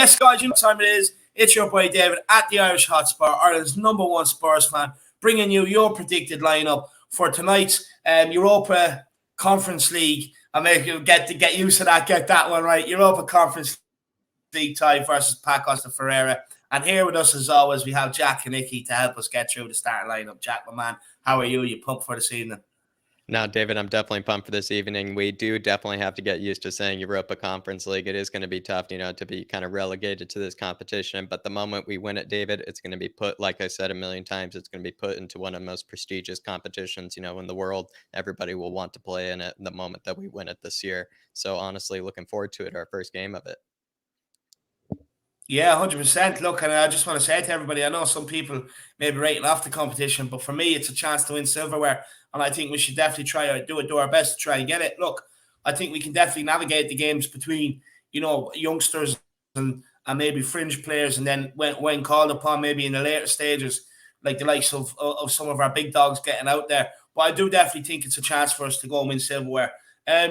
Yes, guys, you know what time it is. It's your boy David at the Irish Hotspur, Ireland's #1 Spurs fan, bringing you your predicted lineup for tonight's Europa Conference League. I may get used to that, get that one right. Europa Conference League tie versus Pacos and Ferreira. And here with us, as always, we have Jack and Nicky to help us get through the starting lineup. Jack, my man, how are you? You pumped for this evening? No, David, I'm definitely pumped for this evening. We do definitely have to get used to saying Europa Conference League. It is going to be tough, to be kind of relegated to this competition. But the moment we win it, David, it's going to be put, like I said a million times, it's going to be put into one of the most prestigious competitions, in the world. Everybody will want to play in it the moment that we win it this year. So honestly, looking forward to it, our first game of it. Yeah, 100%. Look, and I just want to say to everybody, I know some people may be rating off the competition, but for me, it's a chance to win silverware. And I think we should definitely do our best to try and get it. Look, I think we can definitely navigate the games between, youngsters and maybe fringe players. And then when called upon, maybe in the later stages, like the likes of some of our big dogs getting out there. But I do definitely think it's a chance for us to go and win silverware.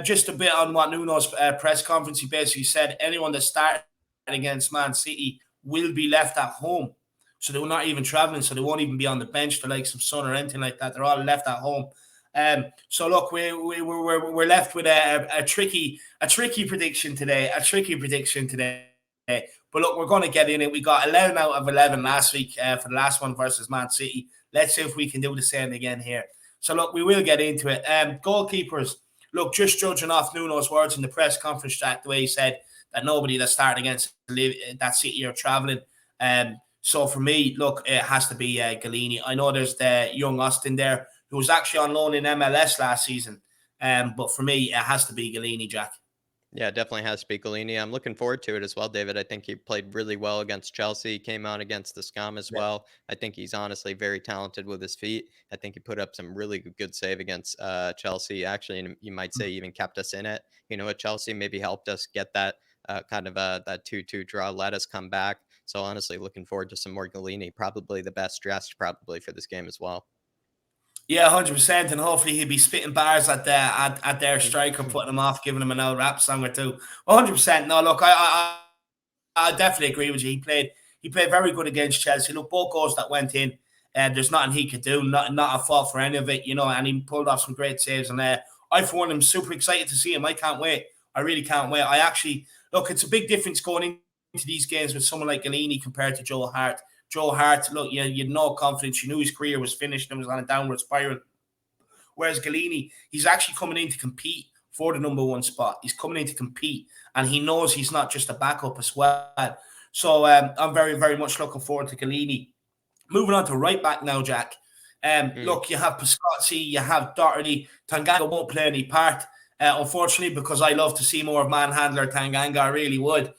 Just a bit on what Nuno's press conference, he basically said anyone that started against Man City will be left at home. So they're not even traveling, so they won't even be on the bench, the likes of Son or anything like that. They're all left at home. So look, we're left with a tricky prediction today. But look, we're going to get in it. We got 11 out of 11 last week for the last one versus Man City. Let's see if we can do the same again here. So look, we will get into it. Goalkeepers. Look, just judging off Nuno's words in the press conference, Jack, the way he said that nobody that started against that City are travelling. So for me, look, it has to be Galini. I know there's the young Austin there who was actually on loan in MLS last season. But for me, it has to be Galini, Jack. Yeah, it definitely has to be Galini. I'm looking forward to it as well, David. I think he played really well against Chelsea. He came out against the Scum as well. I think he's honestly very talented with his feet. I think he put up some really good save against Chelsea. Actually, and you might say even kept us in it. At Chelsea, maybe helped us get that that 2-2 draw, let us come back. So honestly, looking forward to some more Galini. Probably the best dressed probably for this game as well. Yeah, 100%, and hopefully he'll be spitting bars at their striker, putting him off, giving him an old rap song or two. 100%. No, look, I definitely agree with you. He played very good against Chelsea. Look, both goals that went in, there's nothing he could do, not a fault for any of it, and he pulled off some great saves. And I, for one, am super excited to see him. I can't wait. I really can't wait. Look, it's a big difference going into these games with someone like Galini compared to Joe Hart. Joe Hart, look, you had no confidence. You knew his career was finished and was on a downward spiral. Whereas Galini, he's actually coming in to compete for the #1 spot. He's coming in to compete, and he knows he's not just a backup as well. So I'm very, very much looking forward to Galini. Moving on to right back now, Jack. Look, you have Piscozzi, you have Doherty. Tanganga won't play any part, unfortunately, because I love to see more of manhandler Tanganga. I really would.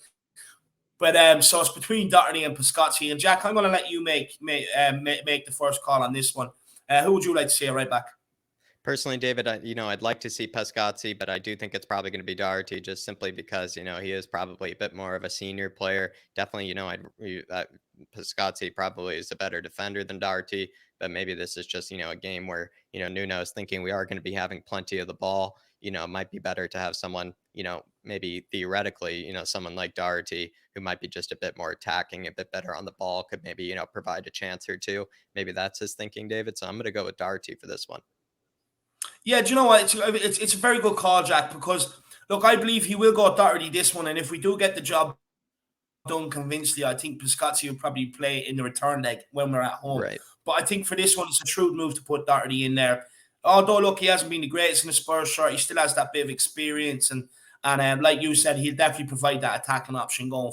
But so it's between Doherty and Piscozzi. And Jack, I'm going to let you make the first call on this one. Who would you like to see right back? Personally, David, I'd like to see Piscozzi, but I do think it's probably going to be Doherty just simply because, he is probably a bit more of a senior player. Definitely, Piscozzi probably is a better defender than Doherty, but maybe this is just, a game where, Nuno is thinking we are going to be having plenty of the ball. It might be better to have someone, maybe theoretically, someone like Doherty who might be just a bit more attacking, a bit better on the ball, could maybe, provide a chance or two. Maybe that's his thinking, David. So I'm going to go with Doherty for this one. Yeah, do you know what? It's a very good call, Jack, because, look, I believe he will go Doherty this one. And if we do get the job done convincingly, I think Piscozzi will probably play in the return leg when we're at home. Right. But I think for this one, it's a shrewd move to put Doherty in there. Although, look, he hasn't been the greatest in the Spurs shirt, he still has that bit of experience. And like you said, he'll definitely provide that attacking option going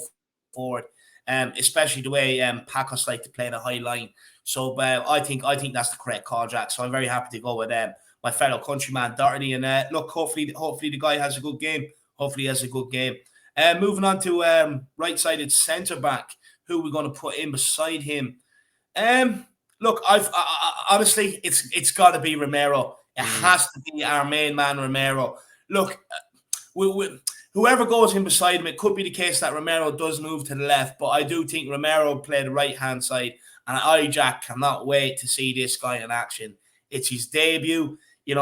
forward, especially the way Pacos like to play the high line. So I think that's the correct call, Jack. So I'm very happy to go with my fellow countryman Doherty. And look, hopefully the guy has a good game. Moving on to right-sided centre-back, who we're going to put in beside him. Look, honestly, it's got to be Romero. It has to be our main man, Romero. Look, whoever goes in beside him, it could be the case that Romero does move to the left, but I do think Romero will play the right-hand side. And I, Jack, cannot wait to see this guy in action. It's his debut. He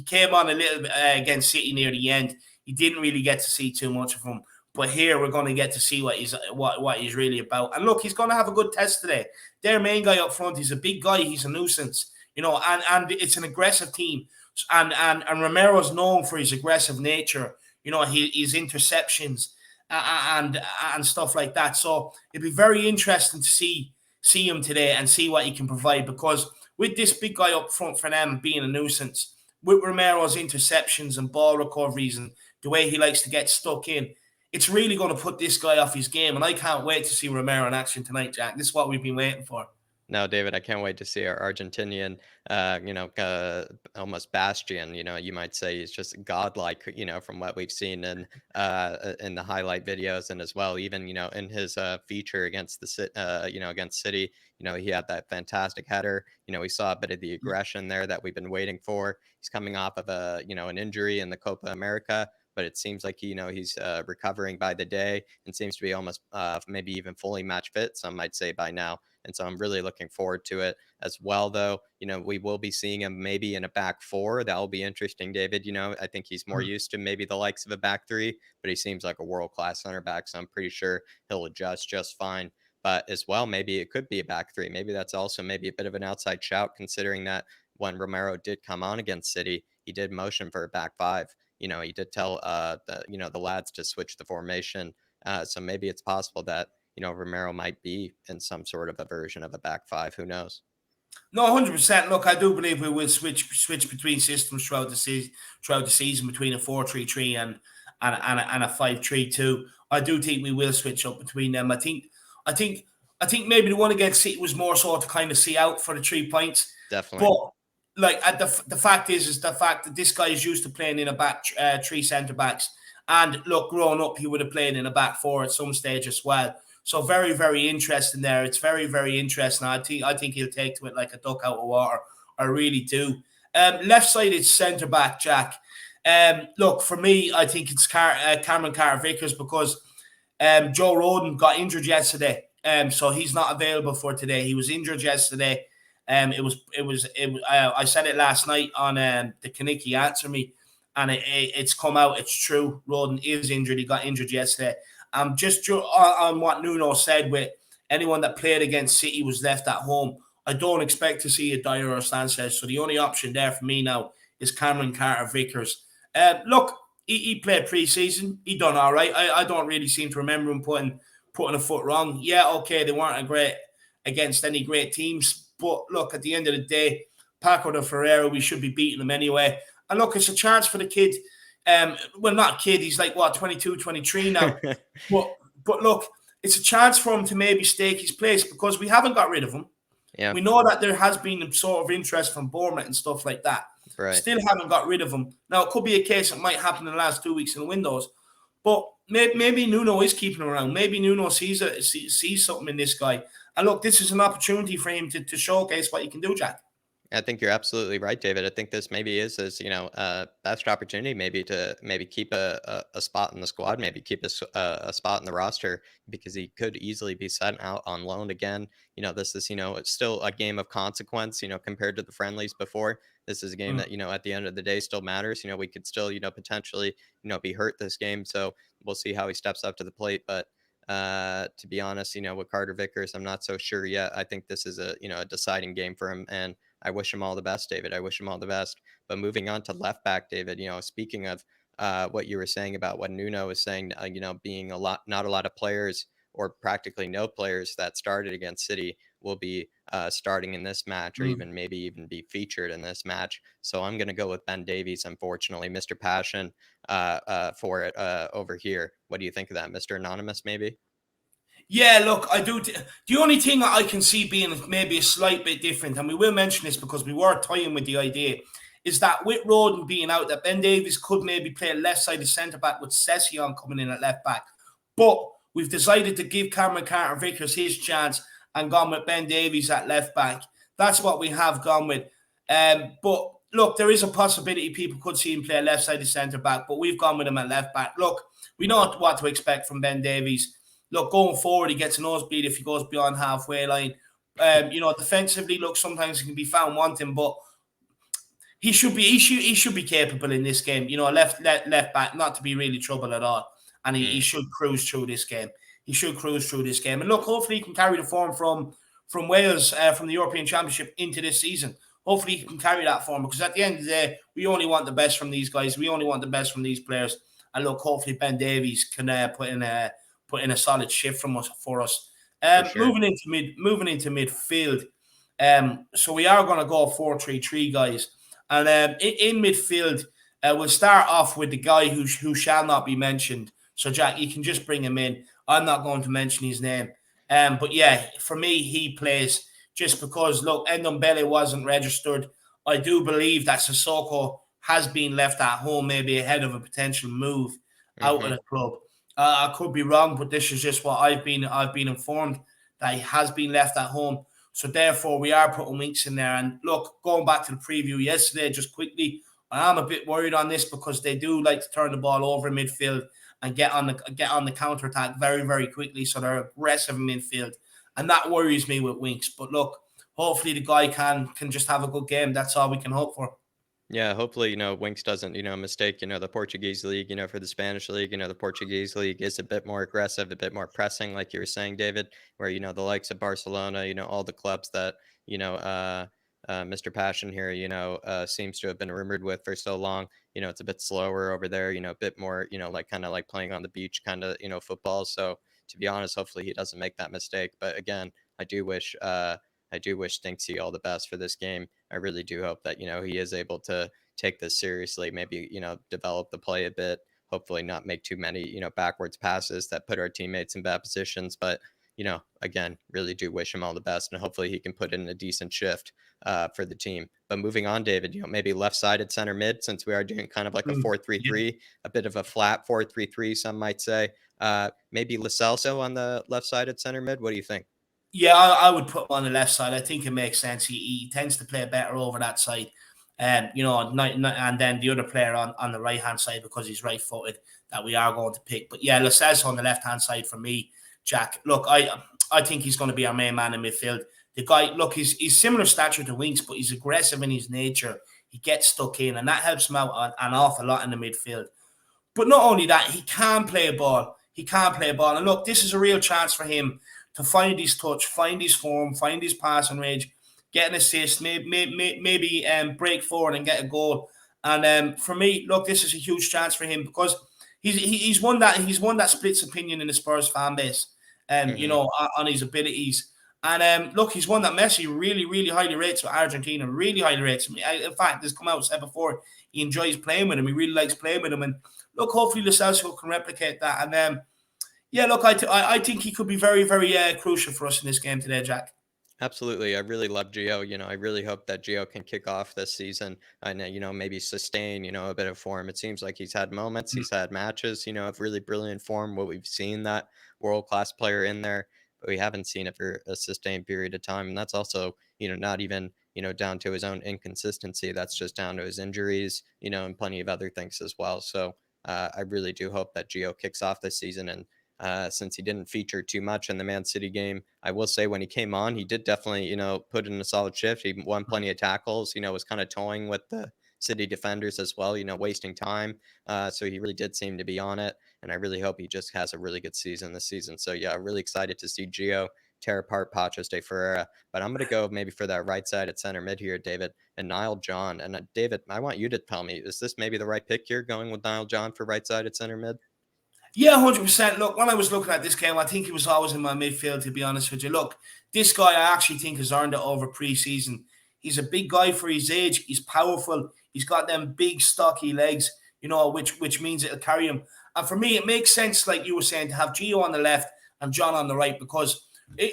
came on a little bit against City near the end. He didn't really get to see too much of him. But here we're going to get to see what he's really about. And look, he's going to have a good test today. Their main guy up front, he's a big guy. He's a nuisance, and it's an aggressive team. And Romero's known for his aggressive nature. His interceptions and stuff like that. So it'd be very interesting to see him today and see what he can provide, because with this big guy up front for them being a nuisance, with Romero's interceptions and ball recoveries and the way he likes to get stuck in, it's really going to put this guy off his game. And I can't wait to see Romero in action tonight, Jack. This is what we've been waiting for. No, David, I can't wait to see our Argentinian, almost bastion. You might say he's just godlike. From what we've seen in the highlight videos, and as well, even in his feature against against City. He had that fantastic header. We saw a bit of the aggression there that we've been waiting for. He's coming off of an injury in the Copa America, but it seems like he's recovering by the day and seems to be almost maybe even fully match fit. Some might say by now. And so I'm really looking forward to it as well, though. We will be seeing him maybe in a back four. That'll be interesting, David. I think he's more used to maybe the likes of a back three, but he seems like a world-class center back. So I'm pretty sure he'll adjust just fine. But as well, maybe it could be a back three. Maybe that's also maybe a bit of an outside shout, considering that when Romero did come on against City, he did motion for a back five. He did tell the lads to switch the formation. So maybe it's possible that Romero might be in some sort of a version of a back five. Who knows? No, 100%. Look, I do believe we will switch between systems throughout the season between a 4-3-3 and a 5-3-2. I do think we will switch up between them. I think maybe the one against City was more so to kind of see out for the 3 points. Definitely. But like the fact is the fact that this guy is used to playing in a back three centre backs. And look, growing up, he would have played in a back four at some stage as well. So very, very interesting there. It's very, very interesting. I think he'll take to it like a duck out of water. I really do. Left-sided centre-back, Jack. Look, for me, I think it's Cameron Carter-Vickers, because Joe Rodon got injured yesterday. So he's not available for today. He was injured yesterday. I said it last night on the Kaniki Answer Me, and it's come out. It's true. Rodon is injured. He got injured yesterday. Just on what Nuno said, with anyone that played against City was left at home, I don't expect to see a Dyer or Sanchez. So the only option there for me now is Cameron Carter-Vickers. Look, he played pre-season. He done all right. I don't really seem to remember him putting a foot wrong. Yeah, okay, they weren't against any great teams. But look, at the end of the day, Pacos and Ferreira, we should be beating them anyway. And look, it's a chance for the kid. Well, not kid, he's like, 22, 23 now. but look, it's a chance for him to maybe stake his place, because we haven't got rid of him. Yeah. We know that there has been a sort of interest from Bournemouth and stuff like that. Right. Still haven't got rid of him. Now, it could be a case that might happen in the last 2 weeks in the windows. But maybe Nuno is keeping him around. Maybe Nuno sees something in this guy. And look, this is an opportunity for him to showcase what he can do, Jack. I think you're absolutely right, David. I think this maybe is his, best opportunity, maybe to keep a spot in the squad, maybe keep a spot in the roster, because he could easily be sent out on loan again. This is, it's still a game of consequence, compared to the friendlies before. This is a game that, at the end of the day still matters. We could still, potentially, be hurt this game. So we'll see how he steps up to the plate. But to be honest, with Carter-Vickers, I'm not so sure yet. I think this is a deciding game for him, and I wish him all the best, David. I wish him all the best. But moving on to left back, David, speaking of what you were saying about what Nuno was saying, being not a lot of players, or practically no players that started against City will be starting in this match, or even be featured in this match. So I'm going to go with Ben Davies, unfortunately, Mr. Passion for it over here. What do you think of that, Mr. Anonymous, maybe? Yeah, look, I do. The only thing I can see being maybe a slight bit different, and we will mention this because we were toying with the idea, is that with Rodon being out, that Ben Davies could maybe play a left-sided centre-back with Session coming in at left-back. But we've decided to give Cameron Carter-Vickers his chance and gone with Ben Davies at left-back. That's what we have gone with. But look, there is a possibility people could see him play a left-sided centre-back, but we've gone with him at left-back. Look, we know what to expect from Ben Davies. Look, going forward, he gets a nosebleed if he goes beyond halfway line. Defensively, look, sometimes he can be found wanting, but he should be capable in this game. Left back, not to be really trouble at all. and he Mm, should cruise through this game. He should cruise through this game. And look, hopefully he can carry the form from Wales, from the European Championship into this season. Hopefully he can carry that form, because at the end of the day, we only want the best from these guys. We only want the best from these players. And look, hopefully Ben Davies can put in a solid shift for us. for sure. Moving into midfield. So we are going to go 4-3-3, guys. And in midfield, we'll start off with the guy who shall not be mentioned. So Jack, you can just bring him in. I'm not going to mention his name. But yeah, for me, he plays just because, look, Ndombele wasn't registered. I do believe that Sissoko has been left at home, maybe ahead of a potential move out of Hmm. the club. I could be wrong, but this is just what I've been informed, that he has been left at home. So therefore, we are putting Winks in there. And look, going back to the preview yesterday, just quickly, I am a bit worried on this, because they do like to turn the ball over in midfield and get on the counter attack very, very quickly. So they're aggressive in midfield, and that worries me with Winks. But look, hopefully the guy can just have a good game. That's all we can hope for. Yeah, hopefully, Winks doesn't, mistake, the Portuguese league, for the Spanish league. The Portuguese league is a bit more aggressive, a bit more pressing, like you were saying, David, where, the likes of Barcelona, all the clubs that, Mr. Passion here, seems to have been rumored with for so long. It's a bit slower over there, a bit more, like kind of like playing on the beach kind of, football. So to be honest, hopefully he doesn't make that mistake. But again, I do wish Stinksy all the best for this game. I really do hope that, he is able to take this seriously, maybe, develop the play a bit, hopefully not make too many, backwards passes that put our teammates in bad positions. But, again, really do wish him all the best, and hopefully he can put in a decent shift for the team. But moving on, David, maybe left-sided center mid, since we are doing kind of like a Yeah. 4-3-3, a bit of a flat 4-3-3, some might say. Maybe Lo Celso on the left-sided center mid. What do you think? Yeah, I would put him on the left side. I think it makes sense. He tends to play better over that side. And then the other player on the right hand side, because he's right footed, that we are going to pick. But yeah, Lo Celso on the left hand side for me, Jack. Look, I think he's going to be our main man in midfield. The guy, look, he's similar stature to Winks, but he's aggressive in his nature. He gets stuck in, and that helps him out an awful lot in the midfield. But not only that, he can play a ball. He can play a ball. And look, this is a real chance for him to find his touch, find his form, find his passing range, get an assist, maybe break forward and get a goal. And for me, look, this is a huge chance for him, because he's one that splits opinion in the Spurs fan base, Hmm. on his abilities. And look, he's one that Messi really, really highly rates with Argentina. Really highly rates him. In fact, this come out said before, he enjoys playing with him. He really likes playing with him. And look, hopefully Lo Celso can replicate that. And yeah, look, I think he could be very, very crucial for us in this game today, Jack. Absolutely. I really love Gio. I really hope that Gio can kick off this season and, maybe sustain, a bit of form. It seems like he's had moments, he's had matches, of really brilliant form. What we've seen that world-class player in there, but we haven't seen it for a sustained period of time. And that's also, not even, down to his own inconsistency. That's just down to his injuries, and plenty of other things as well. So I really do hope that Gio kicks off this season. And since he didn't feature too much in the Man City game, I will say when he came on, he did definitely, put in a solid shift. He won plenty of tackles, was kind of toying with the City defenders as well, wasting time. So he really did seem to be on it. And I really hope he just has a really good season this season. So yeah, really excited to see Gio tear apart Pacos de Ferreira. But I'm going to go maybe for that right side at center mid here, David, and Niall John. And David, I want you to tell me, is this maybe the right pick here, going with Niall John for right side at center mid? Yeah, 100%. Look, when I was looking at this game, I think he was always in my midfield, to be honest with you. Look, this guy I actually think has earned it over preseason. He's a big guy for his age. He's powerful. He's got them big, stocky legs, which means it'll carry him. And for me, it makes sense, like you were saying, to have Gio on the left and John on the right, because,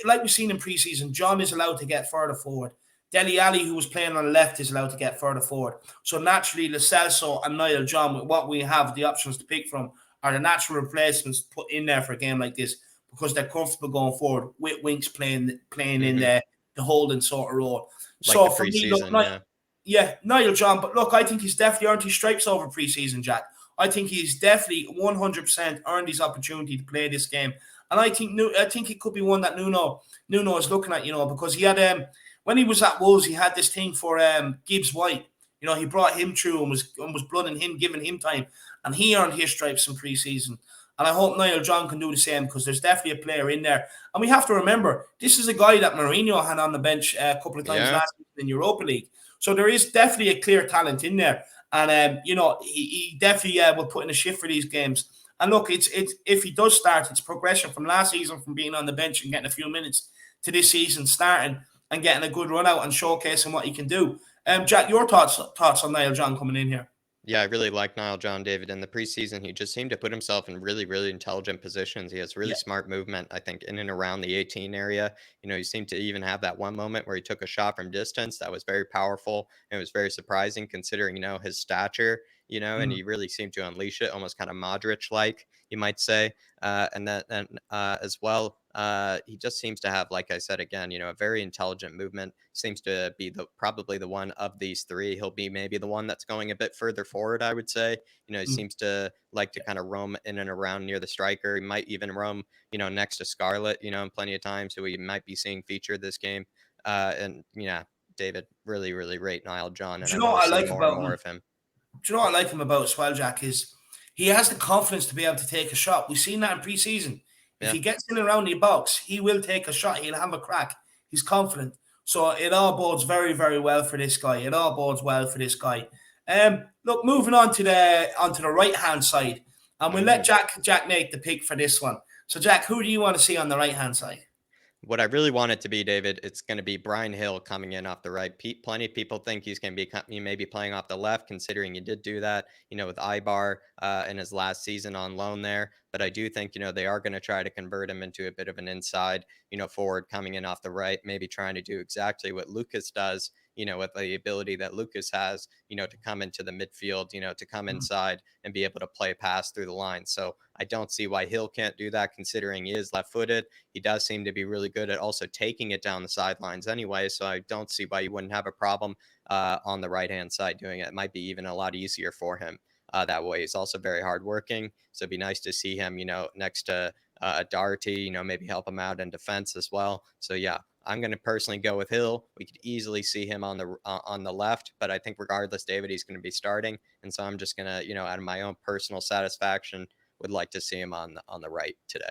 like we've seen in preseason, John is allowed to get further forward. Dele Alli, who was playing on the left, is allowed to get further forward. So naturally, Lo Celso and Niall John, with what we have, the options to pick from, are the natural replacements put in there for a game like this, because they're comfortable going forward with Winks playing in Hmm. the holding sort of role. Like the So for me, look, preseason, yeah. yeah, Niall John, but look, I think he's definitely earned his stripes over preseason, Jack. I think he's definitely 100% earned his opportunity to play this game, and I think it could be one that Nuno is looking at, because he had when he was at Wolves, he had this thing for Gibbs White. He brought him through and was blooding him, giving him time, and he earned his stripes in preseason. And I hope Niall John can do the same, because there's definitely a player in there. And we have to remember, this is a guy that Mourinho had on the bench a couple of times Yeah. last season in Europa League. So there is definitely a clear talent in there. And, he definitely will put in a shift for these games. And look, it's if he does start, it's progression from last season, from being on the bench and getting a few minutes, to this season starting and getting a good run out and showcasing what he can do. Jack, your thoughts on Niall John coming in here? Yeah, I really like Niall John David in the preseason. He just seemed to put himself in really, really intelligent positions. He has really Yeah. smart movement, I think, in and around the 18 area. He seemed to even have that one moment where he took a shot from distance that was very powerful. And it was very surprising considering, his stature, and Mm. he really seemed to unleash it, almost kind of Modric like, you might say. And as well, he just seems to have, like I said again, a very intelligent movement. Seems to be probably the one of these three. He'll be maybe the one that's going a bit further forward, I would say. He Mm. seems to like to kind of roam in and around near the striker. He might even roam, next to Scarlett, plenty of times, who we might be seeing featured this game. And yeah, David, really, really rate Niall John, and Do I you know want to what I see like more and about more him? of him. Do you know what I like him about as well, Jack, is he has the confidence to be able to take a shot. We've seen that in pre-season. If Yeah. he gets in around the box, he will take a shot. He'll have a crack. He's confident. So it all bodes very, very well for this guy. It all bodes well for this guy. Look, moving on to the right hand side, and we'll let Mm. Jack make the pick for this one. So, Jack, who do you want to see on the right hand side? What I really want it to be, David, it's going to be Brian Hill coming in off the right. Plenty of people think he's going to be he may be playing off the left, considering he did do that, with Ibar in his last season on loan there. But I do think, they are going to try to convert him into a bit of an inside, forward coming in off the right, maybe trying to do exactly what Lucas does, with the ability that Lucas has, to come into the midfield, to come inside and be able to play pass through the line. So I don't see why Hill can't do that, considering he is left footed. He does seem to be really good at also taking it down the sidelines anyway. So I don't see why you wouldn't have a problem on the right hand side doing it. It might be even a lot easier for him that way. He's also very hardworking. So it'd be nice to see him, next to Doherty, maybe help him out in defense as well. So yeah, I'm going to personally go with Hill. We could easily see him on the left, but I think regardless, David, he's going to be starting, and so I'm just going to, out of my own personal satisfaction, would like to see him on the right today.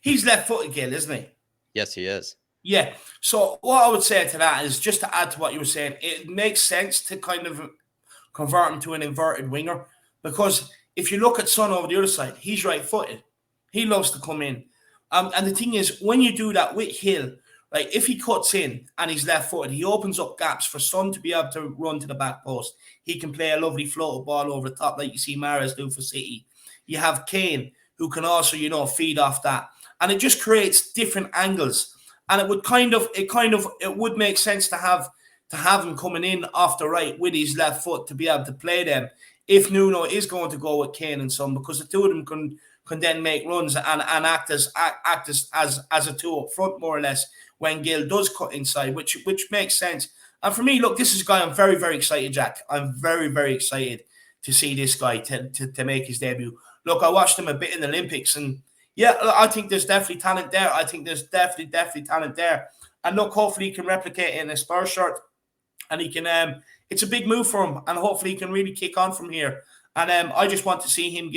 He's left footed, Gil, isn't he? Yes, he is. Yeah. So what I would say to that is, just to add to what you were saying, it makes sense to kind of convert him to an inverted winger, because if you look at Son over the other side, he's right footed. He loves to come in. And the thing is, when you do that with Hill, like if he cuts in and he's left footed, he opens up gaps for Son to be able to run to the back post. He can play a lovely floated ball over the top, like you see Mahrez do for City. You have Kane, who can also, feed off that. And it just creates different angles. And it would make sense to have him coming in off the right with his left foot to be able to play them if Nuno is going to go with Kane and Son, because the two of them can then make runs and act as a two up front, more or less, when Gil does cut inside, which makes sense. And for me, look, this is a guy I'm very, very excited, Jack. I'm very, very excited to see this guy to make his debut. Look, I watched him a bit in the Olympics, and yeah, I think there's definitely talent there. I think there's definitely talent there. And look, hopefully he can replicate it in a Spurs shirt, and he can. It's a big move for him, and hopefully he can really kick on from here. And I just want to see him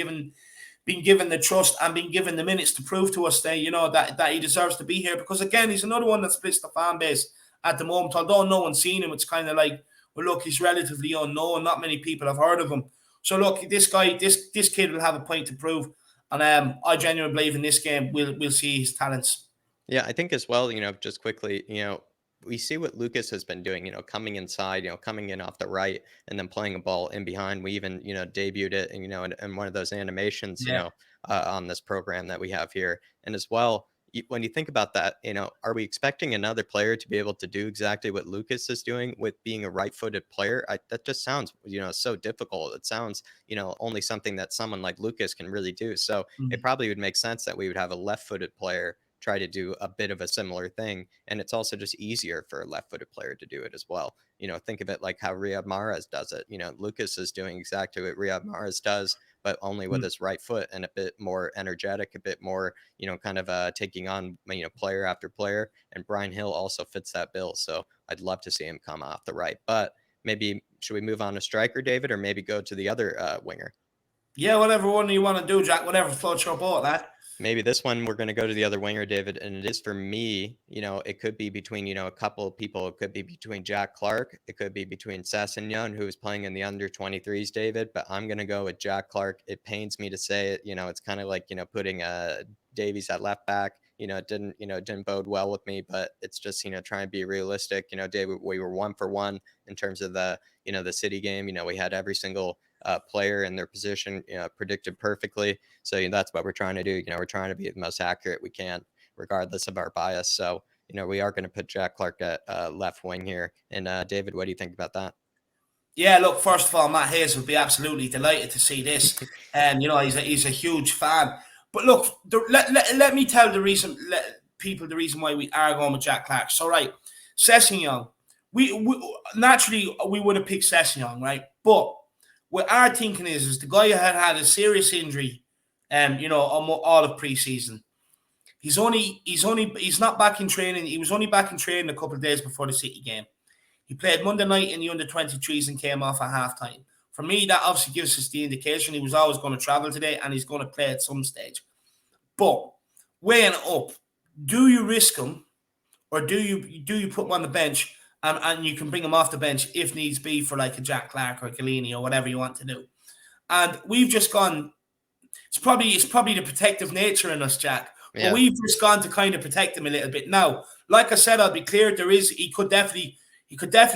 being given the trust and being given the minutes to prove to us that that he deserves to be here. Because again, he's another one that splits the fan base at the moment. Although no one's seen him, it's kind of like, well, look, he's relatively unknown. Not many people have heard of him. So look, this guy, this kid will have a point to prove, and I genuinely believe in this game we'll see his talents. Yeah, I think as well, just quickly, we see what Lucas has been doing, coming inside, coming in off the right and then playing a ball in behind. We even, debuted it, and, in one of those animations, Yeah. on this program that we have here. And as well, when you think about that, are we expecting another player to be able to do exactly what Lucas is doing with being a right-footed player? That just sounds, so difficult. It sounds, only something that someone like Lucas can really do. So it Mm. probably would make sense that we would have a left-footed player try to do a bit of a similar thing. And it's also just easier for a left footed player to do it as well. Think of it like how Riyad Mahrez does it. Lucas is doing exactly what Riyad Mahrez does, but only with Mm. his right foot and a bit more energetic, a bit more, kind of taking on, player after player. And Brian Hill also fits that bill. So I'd love to see him come off the right. But maybe should we move on to striker, David, or maybe go to the other winger? Yeah, whatever one you want to do, Jack. Whatever floats your boat, lad. Maybe this one we're going to go to the other winger, David, and it is for me. It could be between a couple of people. It could be between Jack Clark. It could be between Sessegnon, who is playing in the under-23s, David. But I'm going to go with Jack Clark. It pains me to say it. It's kind of like putting Davies at left back. It didn't bode well with me, but it's just trying to be realistic. David, we were 1-for-1 in terms of the City game. We had every single player in their position predicted perfectly. So that's what we're trying to do. We're trying to be the most accurate we can, regardless of our bias. So we are going to put Jack Clark at left wing here. And David, what do you think about that? Yeah, look, first of all, Matt Hayes would be absolutely delighted to see this. He's a huge fan. But look, let me tell people the reason why we are going with Jack Clark. So, right, Sessegnon, we naturally we would have picked Sessegnon, right? But what our thinking is the guy had a serious injury, all of preseason. He's not back in training. He was only back in training a couple of days before the City game. He played Monday night in the under-23s and came off at halftime. For me, that obviously gives us the indication he was always going to travel today and he's going to play at some stage. But weighing up, do you risk him or do you put him on the bench and you can bring him off the bench if needs be for like a Jack Clark or a Galini or whatever you want to do? And we've just gone. It's probably the protective nature in us, Jack. But Yeah. we've just gone to kind of protect him a little bit. Now, like I said, I'll be clear. He could definitely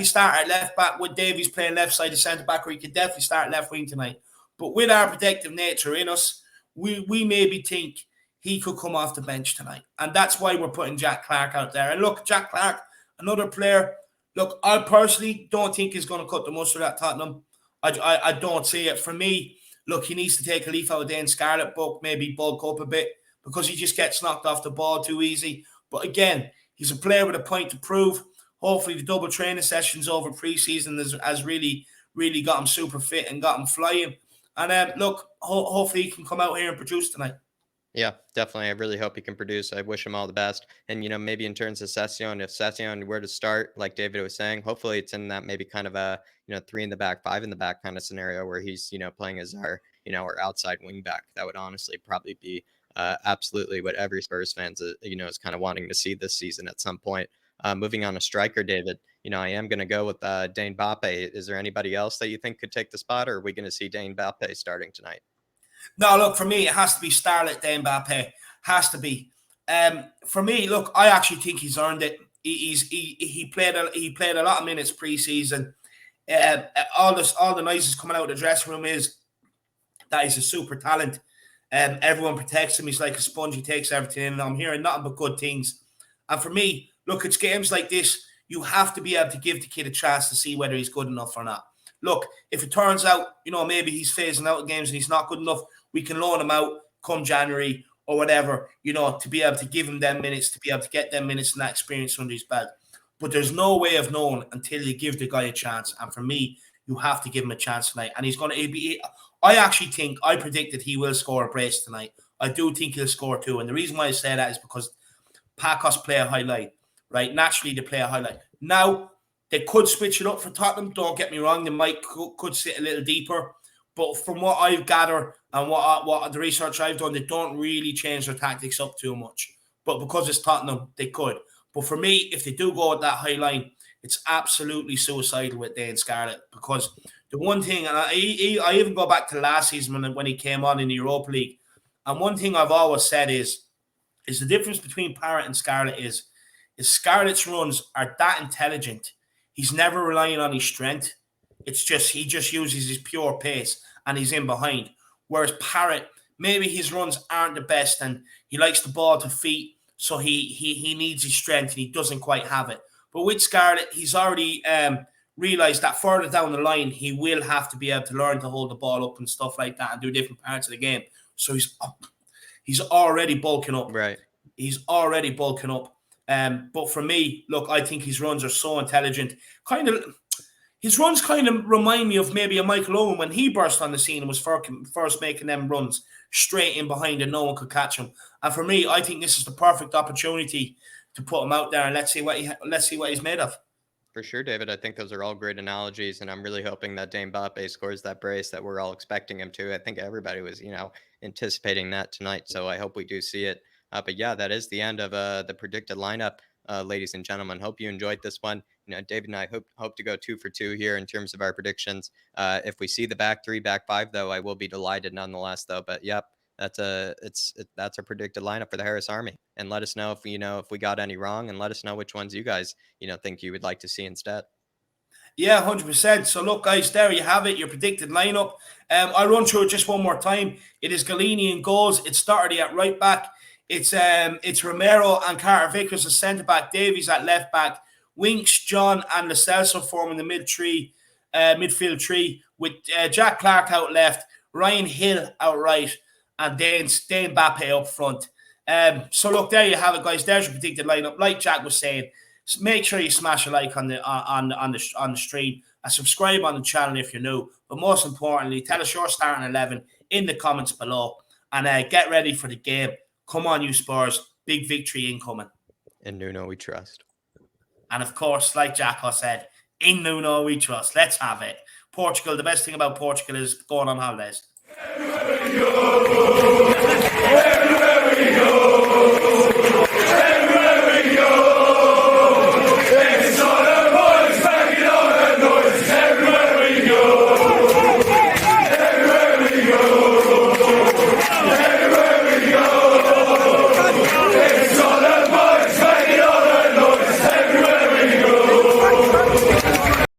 start at left back with Davies playing left side of centre back, or he could definitely start left wing tonight. But with our protective nature in us, we maybe think he could come off the bench tonight. And that's why we're putting Jack Clark out there. And look, Jack Clark, another player, look, I personally don't think he's going to cut the mustard at Tottenham. I don't see it. For me, look, he needs to take a leaf out of Dane Scarlett book, maybe bulk up a bit because he just gets knocked off the ball too easy. But again, he's a player with a point to prove. Hopefully the double training sessions over preseason has really, really got him super fit and got him flying. And look, hopefully he can come out here and produce tonight. Yeah, definitely. I really hope he can produce. I wish him all the best. And, maybe in terms of Sessegnon, if Sessegnon were to start, like David was saying, hopefully it's in that maybe kind of a, 3 in the back, 5 in the back kind of scenario where he's, playing as our outside wing back. That would honestly probably be absolutely what every Spurs fans, is kind of wanting to see this season at some point. Moving on to striker, David, I am going to go with Dane Mbappe. Is there anybody else that you think could take the spot, or are we going to see Dane Mbappe starting tonight? No, look, for me, it has to be Starlet Dane Mbappe. Has to be. For me, look, I actually think he's earned it. He played a lot of minutes preseason. All the noises coming out of the dressing room is that he's a super talent. Everyone protects him. He's like a sponge. He takes everything in. I'm hearing nothing but good things. And for me, look, it's games like this. You have to be able to give the kid a chance to see whether he's good enough or not. Look, if it turns out, maybe he's phasing out of games and he's not good enough, we can loan him out come January or whatever, to be able to give him them minutes, to be able to get them minutes and that experience under his belt. But there's no way of knowing until you give the guy a chance. And for me, you have to give him a chance tonight. And he's going to be. I predicted he will score a brace tonight. I do think he'll score two. And the reason why I say that is because Pacos play a highlight, right? Naturally, they play a highlight. Now, they could switch it up for Tottenham. Don't get me wrong. They could sit a little deeper. But from what I've gathered and what the research I've done, they don't really change their tactics up too much. But because it's Tottenham, they could. But for me, if they do go with that high line, it's absolutely suicidal with Dane Scarlett. Because the one thing, and I even go back to last season when he came on in the Europa League, and one thing I've always said is the difference between Parrott and Scarlett is Scarlett's runs are that intelligent. He's never relying on his strength. It's just he just uses his pure pace and he's in behind. Whereas Parrott, maybe his runs aren't the best and he likes the ball to feet, so he needs his strength and he doesn't quite have it. But with Scarlett, he's already realised that further down the line, he will have to be able to learn to hold the ball up and stuff like that and do different parts of the game. So he's already bulking up. Right. He's already bulking up. But for me, look, I think his runs are so intelligent. His runs kind of remind me of maybe a Michael Owen when he burst on the scene and was first making them runs straight in behind and no one could catch him. And for me, I think this is the perfect opportunity to put him out there and let's see what he's made of. For sure, David. I think those are all great analogies, and I'm really hoping that Dame Mbappe scores that brace that we're all expecting him to. I think everybody was, anticipating that tonight, so I hope we do see it. But yeah, that is the end of the predicted lineup, ladies and gentlemen. Hope you enjoyed this one. David and I hope to go 2 for 2 here in terms of our predictions. If we see the back three, back five, though, I will be delighted nonetheless. Though, but yep. That's a predicted lineup for the Harris Army, and let us know if we got any wrong, and let us know which ones you guys think you would like to see instead. Yeah, 100%. So look, guys, there you have it, your predicted lineup. I'll run through it just one more time. It is Galini in goals. It's Doherty at right back. It's Romero and Carter Vickers as centre back. Davies at left back. Winks, John, and Lo Celso forming the midfield three with Jack Clark out left, Ryan Hill out right, and then Dane Mbappe up front. So look, there you have it, guys. There's your predicted lineup. Like Jack was saying, make sure you smash a like on the stream and subscribe on the channel if you're new. But most importantly, tell us your starting 11 in the comments below, and get ready for the game. Come on, you Spurs! Big victory incoming. In Nuno we trust. And of course, like Jacko said, in Nuno we trust. Let's have it. Portugal. The best thing about Portugal is going on holidays.